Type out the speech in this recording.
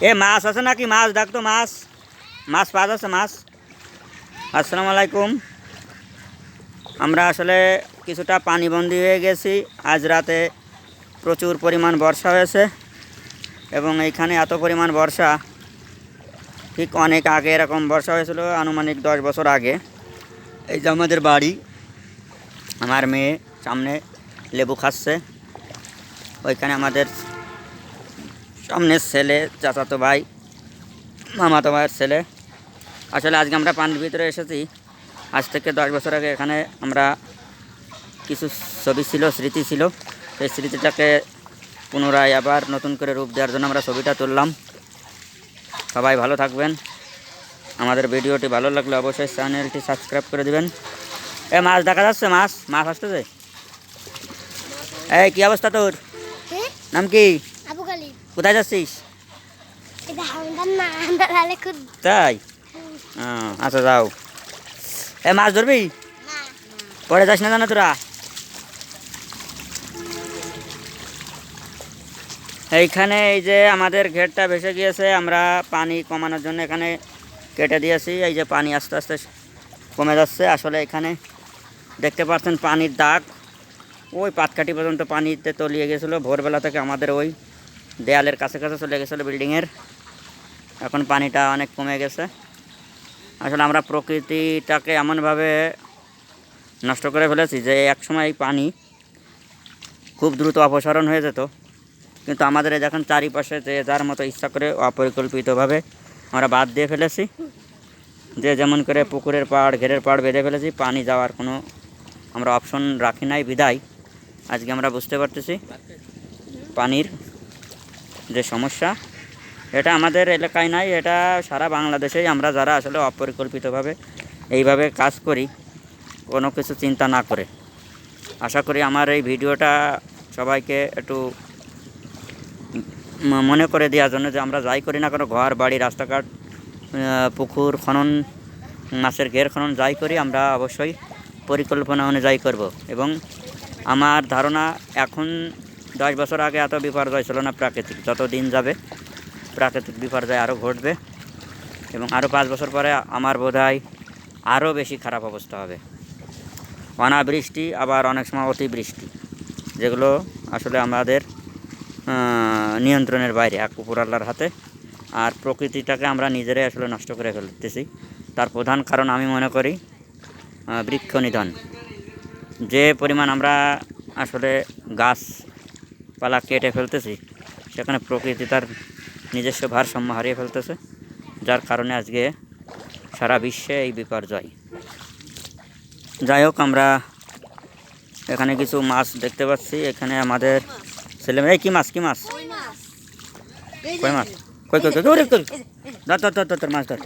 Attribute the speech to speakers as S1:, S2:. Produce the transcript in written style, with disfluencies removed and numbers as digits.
S1: এ মাছ আছে নাকি? মাছ ডাকতো, মাছ মাছ পাওয়া যাচ্ছে মাছ? আসসালামু আলাইকুম। আমরা আসলে কিছুটা পানিবন্দী হয়ে গেছি। আজ রাতে প্রচুর পরিমাণ বর্ষা হয়েছে এবং এইখানে এত পরিমাণ বর্ষা ঠিক অনেক আগে এরকম বর্ষা হয়েছিল, আনুমানিক 10 বছর আগে। এই যে আমাদের বাড়ি, আমার মেয়ে সামনে লেবু খাচ্ছে, ওইখানে আমাদের সামনের ছেলে, চাচাতো ভাই, মামাতো ভাইয়ের ছেলে। আসলে আজকে আমরা পানির ভিতরে এসেছি। আজ থেকে 10 বছর আগে এখানে আমরা কিছু ছবি ছিল, স্মৃতি ছিল, সেই স্মৃতিটাকে পুনরায় আবার নতুন করে রূপ দেওয়ার জন্য আমরা ছবিটা তুললাম। সবাই ভালো থাকবেন। আমাদের ভিডিওটি ভালো লাগলে অবশ্যই চ্যানেলটি সাবস্ক্রাইব করে দিবেন। এ মাছ দেখা যাচ্ছে, মাছ মাছ আসতেছে। এই কি অবস্থা তোর? নাম কি? কোথায় যাচ্ছিস? তাই? আচ্ছা যাও। এ মাছ ধরবি? পরে যাস না জানো তোরা? এইখানে এই যে আমাদের ঘেরটা ভেসে গিয়েছে, আমরা পানি কমানোর জন্য এখানে কেটে দিয়েছি। এই যে পানি আস্তে আস্তে কমে যাচ্ছে। আসলে এখানে দেখতে পাচ্ছেন পানির দাগ ওই পাতকাঠি পর্যন্ত পানিতে তলিয়ে গেছিলো। ভোরবেলা থেকে আমাদের ওই দেয়ালের কাছে কাছে চলে গেছিলো বিল্ডিংয়ের। এখন পানিটা অনেক কমে গেছে। আসলে আমরা প্রকৃতিটাকে এমনভাবে নষ্ট করে ফেলেছি যে একসময় এই পানি খুব দ্রুত অপসারণ হয়ে যেত, কিন্তু আমাদের এখন চারিপাশে যে যার মতো ইচ্ছা করে অপরিকল্পিতভাবে আমরা বাদ দিয়ে ফেলেছি। যে যেমন করে পুকুরের পাড়, ঘেরের পাড় বেঁধে ফেলেছি, পানি যাওয়ার কোনো আমরা অপশন রাখি নাই। বিদায় আজকে আমরা বুঝতে পারতেছি পানির যে সমস্যা, এটা আমাদের এলাকায় নাই, এটা সারা বাংলাদেশেই। আমরা যারা আসলে অপরিকল্পিতভাবে এইভাবে কাজ করি, কোনো কিছু চিন্তা না করে। আশা করি আমার এই ভিডিওটা সবাইকে একটু মনে করে দেওয়ার জন্য যে আমরা যাই করি না কোনো, ঘর বাড়ি, রাস্তাঘাট, পুকুর খনন, মাছের ঘের খনন যাই করি, আমরা অবশ্যই পরিকল্পনা অনুযায়ী করব। এবং আমার ধারণা এখন 10 বছর আগে এত বিপর্যয় ছিল না প্রাকৃতিক। যত দিন যাবে প্রাকৃতিক বিপর্যয় আরও ঘটবে এবং আরও 5 বছর পরে আমার বোধহয় আরও বেশি খারাপ অবস্থা হবে। অনাবৃষ্টি, আবার অনেক সময় অতিবৃষ্টি, যেগুলো আসলে আমাদের নিয়ন্ত্রণের বাইরে, এক উপর আল্লাহর হাতে। আর প্রকৃতিটাকে আমরা নিজেরাই আসলে নষ্ট করে ফেলতেছি। তার প্রধান কারণ আমি মনে করি বৃক্ষ নিধন। যে পরিমাণ আমরা আসলে গাছপালা কেটে ফেলতেছি, সেখানে প্রকৃতি তার নিজস্ব ভারসাম্য হারিয়ে ফেলতেছে, যার কারণে আজকে সারা বিশ্বে এই বিপর্যয়। যাই হোক, আমরা এখানে কিছু মাছ দেখতে পাচ্ছি। এখানে আমাদের ছেলেমেয়ে, কি মাছ? কি মাছ? কই মাছ? কই কই কই, ধর ধর ধর মাছ ধর।